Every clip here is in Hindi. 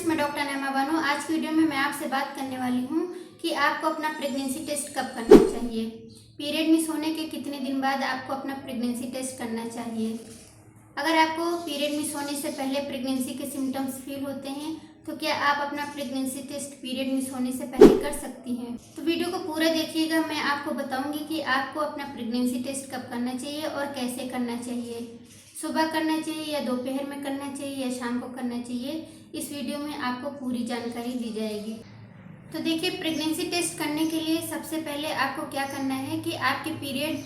फ्रेंड्स, मैं डॉक्टर नैमा बानो। आज की वीडियो में मैं आपसे बात करने वाली हूँ कि आपको अपना प्रेगनेंसी टेस्ट कब करना चाहिए। पीरियड मिस होने के कितने दिन बाद आपको अपना प्रेगनेंसी टेस्ट करना चाहिए। अगर आपको पीरियड मिस होने से पहले प्रेगनेंसी के सिम्टम्स फील होते हैं तो क्या आप अपना प्रेगनेंसी टेस्ट पीरियड मिस होने से पहले कर सकती हैं। तो वीडियो को पूरा देखिएगा। मैं आपको बताऊंगी कि आपको अपना प्रेगनेंसी टेस्ट कब करना चाहिए और कैसे करना चाहिए। सुबह करना चाहिए या दोपहर में करना चाहिए या शाम को करना चाहिए। इस वीडियो में आपको पूरी जानकारी दी जाएगी। तो देखिए, प्रेगनेंसी टेस्ट करने के लिए सबसे पहले आपको क्या करना है कि आपके पीरियड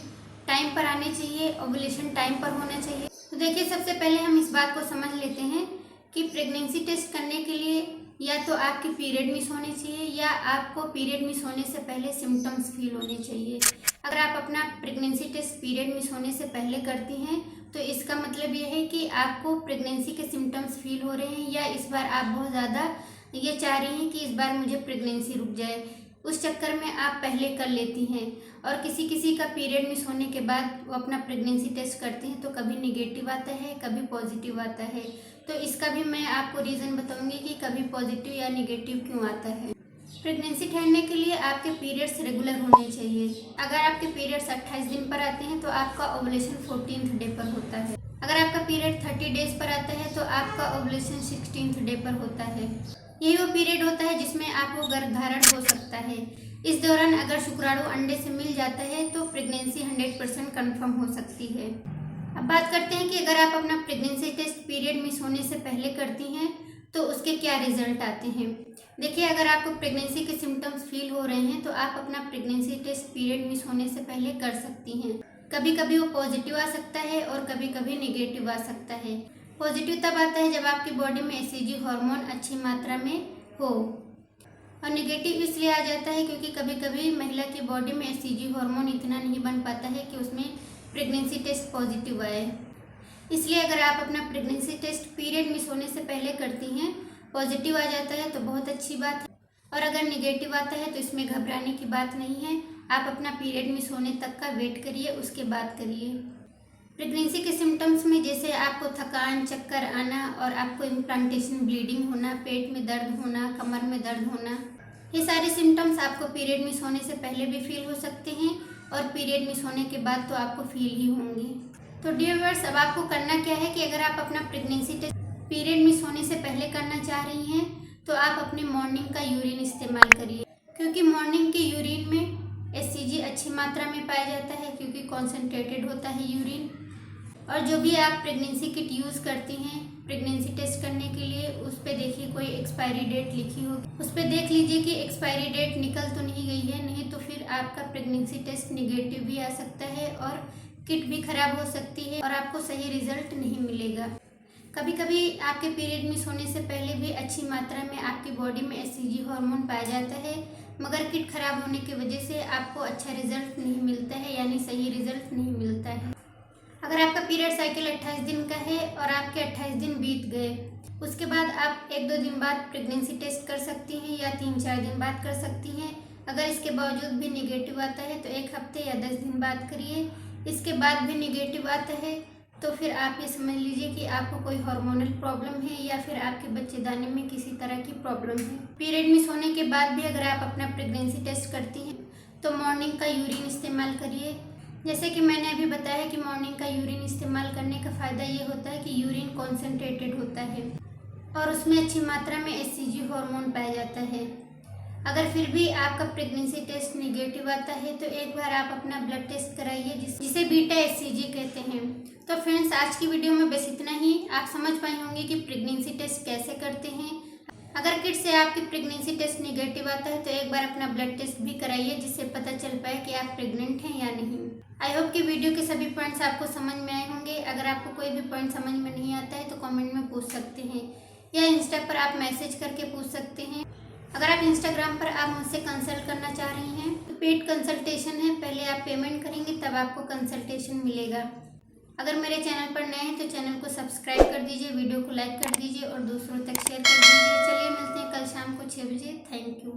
टाइम पर आने चाहिए, ओव्यूलेशन टाइम पर होना चाहिए। तो देखिए, सबसे पहले हम इस बात को समझ लेते हैं कि प्रेगनेंसी टेस्ट करने के लिए या तो आपके पीरियड मिस होने चाहिए या आपको पीरियड मिस होने से पहले सिम्टम्स फील होने चाहिए। अगर आप अपना प्रेगनेंसी टेस्ट पीरियड मिस होने से पहले करती हैं तो इसका मतलब ये है कि आपको प्रेगनेंसी के सिम्टम्स फील हो रहे हैं या इस बार आप बहुत ज़्यादा ये चाह रही हैं कि इस बार मुझे प्रेगनेंसी रुक जाए। उस चक्कर में आप पहले कर लेती हैं। और किसी किसी का पीरियड मिस होने के बाद वो अपना प्रेगनेंसी टेस्ट करते हैं तो कभी नेगेटिव आता है, कभी पॉजिटिव आता है। तो इसका भी मैं आपको रीज़न बताऊंगी कि कभी पॉजिटिव या नेगेटिव क्यों आता है। प्रेगनेंसी ठहरने के लिए आपके पीरियड्स रेगुलर होने चाहिए। अगर आपके पीरियड्स 28 दिन पर आते हैं तो आपका ओवुलेशन 14th डे पर होता है। अगर आपका पीरियड 30 डेज पर आता है तो आपका ओवुलेशन 16th डे पर होता है। यही वो पीरियड होता है जिसमें आपको गर्भधारण हो सकता है। इस दौरान अगर शुक्राणु अंडे से मिल जाता है तो प्रेगनेंसी 100% कन्फर्म हो सकती है। अब बात करते हैं कि अगर आप अपना प्रेगनेंसी टेस्ट पीरियड मिस होने से पहले करती हैं तो उसके क्या रिजल्ट आते हैं। देखिए, अगर आपको प्रेगनेंसी के सिम्टम्स फील हो रहे हैं तो आप अपना प्रेगनेंसी टेस्ट पीरियड मिस होने से पहले कर सकती हैं। कभी कभी वो पॉजिटिव आ सकता है और कभी कभी नेगेटिव आ सकता है। पॉजिटिव तब आता है जब आपकी बॉडी में एससीजी हार्मोन अच्छी मात्रा में हो, और नेगेटिव इसलिए आ जाता है क्योंकि कभी कभी महिला की बॉडी में एससीजी हार्मोन इतना नहीं बन पाता है कि उसमें प्रेगनेंसी टेस्ट पॉजिटिव आए। इसलिए अगर आप अपना प्रेगनेंसी टेस्ट पीरियड मिस होने से पहले करती हैं, पॉजिटिव आ जाता है तो बहुत अच्छी बात है, और अगर नेगेटिव आता है तो इसमें घबराने की बात नहीं है। आप अपना पीरियड मिस होने तक का वेट करिए, उसके बाद करिए। प्रेगनेंसी के सिम्टम्स में जैसे आपको थकान, चक्कर आना और आपको इम्प्लांटेशन ब्लीडिंग होना, पेट में दर्द होना, कमर में दर्द होना, ये सारे सिम्टम्स आपको पीरियड मिस होने से पहले भी फील हो सकते हैं और पीरियड मिस होने के बाद तो आपको फील ही होंगे। तो डियर व्यूअर्स, अब आपको करना क्या है कि अगर आप अपना प्रेगनेंसी टेस्ट पीरियड मिस होने से पहले करना चाह रही हैं तो आप अपने मॉर्निंग का यूरिन इस्तेमाल करिए, क्योंकि मॉर्निंग के यूरिन में एससीजी अच्छी मात्रा में पाया जाता है क्योंकि कॉन्सेंट्रेटेड होता है यूरिन। और जो भी आप प्रेगनेंसी किट यूज़ करती हैं प्रेगनेंसी टेस्ट करने के लिए, उस पर देखिए कोई एक्सपायरी डेट लिखी होगी, उस पर देख लीजिए कि एक्सपायरी डेट निकल तो नहीं गई है। नहीं तो फिर आपका प्रेगनेंसी टेस्ट निगेटिव भी आ सकता है और किट भी खराब हो सकती है और आपको सही रिजल्ट नहीं मिलेगा। कभी कभी आपके पीरियड मिस होने से पहले भी अच्छी मात्रा में आपकी बॉडी में एससीजी हार्मोन पाया जाता है, मगर किट खराब होने की वजह से आपको अच्छा रिजल्ट नहीं मिलता है, यानी सही रिजल्ट नहीं मिलता है। अगर आपका पीरियड साइकिल 28 दिन का है और आपके 28 दिन बीत गए, उसके बाद आप 1-2 दिन बाद प्रेगनेंसी टेस्ट कर सकती हैं या 3-4 दिन बाद कर सकती हैं। अगर इसके बावजूद भी निगेटिव आता है तो 1 हफ्ते या 10 दिन बाद करिए। इसके बाद भी निगेटिव आता है तो फिर आप ये समझ लीजिए कि आपको कोई हार्मोनल प्रॉब्लम है या फिर आपके बच्चेदानी में किसी तरह की प्रॉब्लम है। पीरियड मिस होने के बाद भी अगर आप अपना प्रेगनेंसी टेस्ट करती हैं तो मॉर्निंग का यूरिन इस्तेमाल करिए। जैसे कि मैंने अभी बताया कि मॉर्निंग का यूरिन इस्तेमाल करने का फ़ायदा ये होता है कि यूरिन कॉन्सेंट्रेटेड होता है और उसमें अच्छी मात्रा में एससीजी हार्मोन पाया जाता है। अगर फिर भी आपका प्रेगनेंसी टेस्ट निगेटिव आता है तो एक बार आप अपना ब्लड टेस्ट कराइए, जिसे बीटा एससीजी कहते हैं। तो फ्रेंड्स, आज की वीडियो में बस इतना ही। आप समझ पाए होंगे कि प्रेगनेंसी टेस्ट कैसे करते हैं। अगर किट से आपकी प्रेगनेंसी टेस्ट निगेटिव आता है तो एक बार अपना ब्लड टेस्ट भी कराइए, जिससे पता चल पाए कि आप प्रेग्नेंट हैं या नहीं। आई होप कि वीडियो के सभी पॉइंट्स आपको समझ में आए होंगे। अगर आपको कोई भी पॉइंट समझ में नहीं आता है तो कमेंट में पूछ सकते हैं या इंस्टा पर आप मैसेज करके पूछ सकते हैं। अगर आप इंस्टाग्राम पर आप मुझसे कंसल्ट करना चाह रही हैं तो पेड कंसल्टेशन है, पहले आप पेमेंट करेंगे तब आपको कंसल्टेशन मिलेगा। अगर मेरे चैनल पर नए हैं तो चैनल को सब्सक्राइब कर दीजिए, वीडियो को लाइक कर दीजिए और दूसरों तक शेयर कर दीजिए। चलिए मिलते हैं कल शाम को 6 बजे। Thank you.